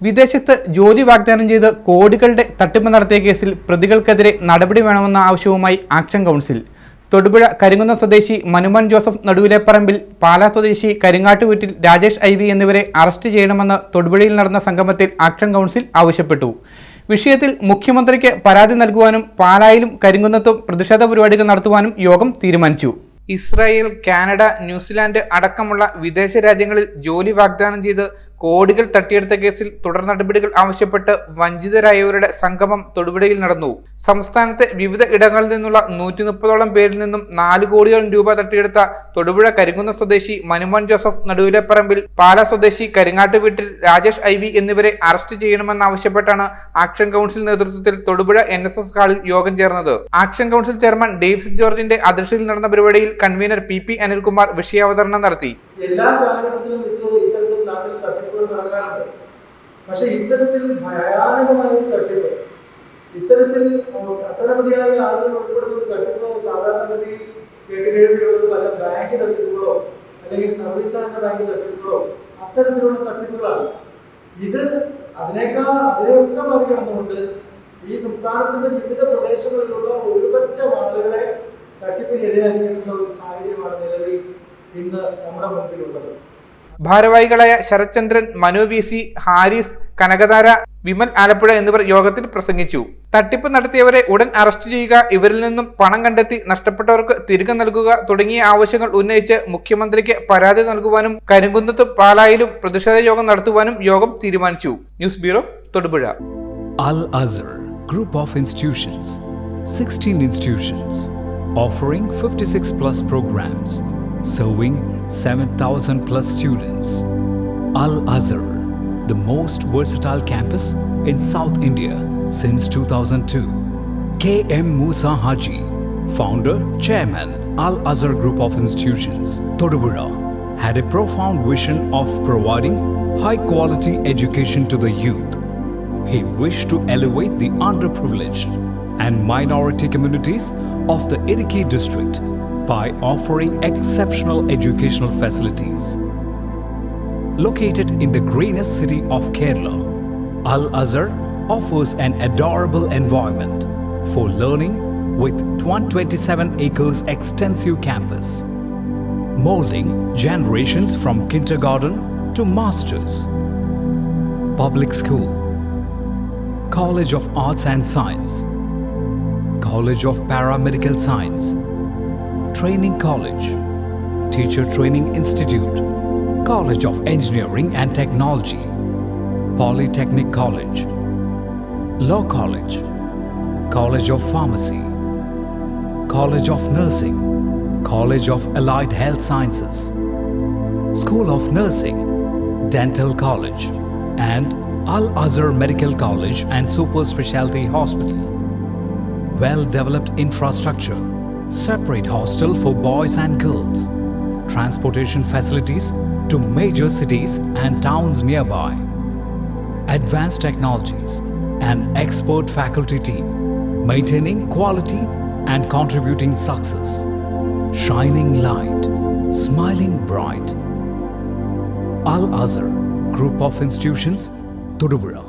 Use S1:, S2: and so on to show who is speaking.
S1: വിദേശത്ത് ജോലി വാഗ്ദാനം ചെയ്ത് കോടികളുടെ തട്ടിപ്പ് നടത്തിയ കേസിൽ പ്രതികൾക്കെതിരെ നടപടി വേണമെന്ന ആവശ്യവുമായി ആക്ഷൻ കൗൺസിൽ. തൊടുപുഴ കരിങ്കുന്നം സ്വദേശി മനുമോൻ ജോസഫ് നടുവിലെപ്പറമ്പിൽ, പാലാ സ്വദേശി കരിങ്ങാട്ടുവീട്ടിൽ രാജേഷ് IV എന്നിവരെ അറസ്റ്റ് ചെയ്യണമെന്ന് തൊടുപുഴയിൽ നടന്ന സംഗമത്തിൽ ആക്ഷൻ കൗൺസിൽ ആവശ്യപ്പെട്ടു. വിഷയത്തിൽ മുഖ്യമന്ത്രിക്ക് പരാതി നൽകുവാനും പാലായിലും കരിങ്കുന്നത്തും പ്രതിഷേധ പരിപാടികൾ നടത്തുവാനും യോഗം തീരുമാനിച്ചു. ഇസ്രായേൽ, കാനഡ, ന്യൂസിലാൻഡ് അടക്കമുള്ള വിദേശ രാജ്യങ്ങളിൽ ജോലി വാഗ്ദാനം ചെയ്ത് കോടികൾ തട്ടിയെടുത്ത കേസിൽ തുടർ നടപടികൾ ആവശ്യപ്പെട്ട് വഞ്ചിതരായവരുടെ സംഗമം തൊടുപുഴയിൽ നടന്നു. സംസ്ഥാനത്തെ വിവിധ ഇടങ്ങളിൽ നിന്നുള്ള 130ഓളം പേരിൽ നിന്നും 4 കോടിയോളം രൂപ തട്ടിയെടുത്ത തൊടുപുഴ കരിങ്കുന്നം സ്വദേശി മനുമോൻ ജോസഫ് നടുവിലെപ്പറമ്പിൽ, പാലാ സ്വദേശി കരിങ്ങാട്ടുവീട്ടിൽ രാജേഷ് IV എന്നിവരെ അറസ്റ്റ് ചെയ്യണമെന്നാവശ്യപ്പെട്ടാണ് ആക്ഷൻ കൗൺസിൽ നേതൃത്വത്തിൽ തൊടുപുഴ NSS ഹാളിൽ യോഗം ചേർന്നത്. ആക്ഷൻ കൗൺസിൽ ചെയർമാൻ ഡേവിസ് ജോർജിന്റെ അധ്യക്ഷതയിൽ നടന്ന പരിപാടിയിൽ കൺവീനർ PP അനിൽകുമാർ വിഷയാവതരണം നടത്തി.
S2: എല്ലാ കാലഘട്ടത്തിലും ഇത്തരത്തിൽ നാട്ടിൽ തട്ടിപ്പുകൾ നടക്കാറുണ്ട്. പക്ഷെ ഇത്തരത്തിൽ ഭയാനകമായ ഒരു തട്ടിപ്പ്, ഇത്തരത്തിൽ ഒട്ടനവധിയായ ആളുകൾ ഉൾപ്പെടുന്ന ഒരു തട്ടിപ്പ് സാധാരണഗതിയിൽ കേട്ടുകേൾവിയുള്ളത് പല ബാങ്ക് തട്ടിപ്പുകളോ അല്ലെങ്കിൽ സർവീസ് സഹകരണ ബാങ്ക് തട്ടിപ്പുകളോ അത്തരത്തിലുള്ള തട്ടിപ്പുകളാണ്. ഇത് അതിനെയൊക്കെ മറികടന്നുകൊണ്ട് ഈ സംസ്ഥാനത്തിന്റെ വിവിധ പ്രദേശങ്ങളിലുള്ള ഒരുപറ്റം ആളുകളെ തട്ടിപ്പിന് ഇരയാക്കിയിട്ടുള്ള ഒരു സാഹചര്യമാണ് നിലവിൽ ഇന്ന് നമ്മുടെ മുൻപിലുള്ളത്.
S1: ഭാരവാഹികളായ ശരത്ചന്ദ്രൻ, മനു VC, ഹാരിസ്, കനകധാര, വിമൽ ആലപ്പുഴ എന്നിവർ യോഗത്തിൽ പ്രസംഗിച്ചു. തട്ടിപ്പ് നടത്തിയവരെ ഉടൻ അറസ്റ്റ് ചെയ്യുക, ഇവരിൽ നിന്നും പണം കണ്ടെത്തി നഷ്ടപ്പെട്ടവർക്ക് തിരികെ നൽകുക തുടങ്ങിയ ആവശ്യങ്ങൾ ഉന്നയിച്ച് മുഖ്യമന്ത്രിക്ക് പരാതി നൽകുവാനും കരിങ്കുന്നത്തും പാലായിലും പ്രതിഷേധ യോഗം നടത്തുവാനും യോഗം തീരുമാനിച്ചു. News bureau, Thodupuzha.
S3: Al-Azhar Group of Institutions, 16 institutions, offering 56+ programs, serving 7,000+ students. Al-Azhar, the most versatile campus in South India since 2002. K.M. Musa Haji, founder, chairman, Al-Azhar Group of Institutions, Todupuzha, had a profound vision of providing high-quality education to the youth. He wished to elevate the underprivileged and minority communities of the Idukki district by offering exceptional educational facilities. Located in the greenest city of Kerala, Al-Azhar offers an adorable environment for learning with 127 acres extensive campus, molding generations from kindergarten to masters. Public school, College of Arts and Science, College of Paramedical Science, Training College, Teacher Training Institute, College of Engineering and Technology, Polytechnic College, Law College, College of Pharmacy, College of Nursing, College of Allied Health Sciences, School of Nursing, Dental College, and Al-Azhar Medical College and Super Specialty Hospital. Well-developed infrastructure, separate hostel for boys and girls, transportation facilities to major cities and towns nearby, advanced technologies, an expert faculty team, maintaining quality and contributing success, shining light, smiling bright. Al-Azhar Group of Institutions, Todupuzha.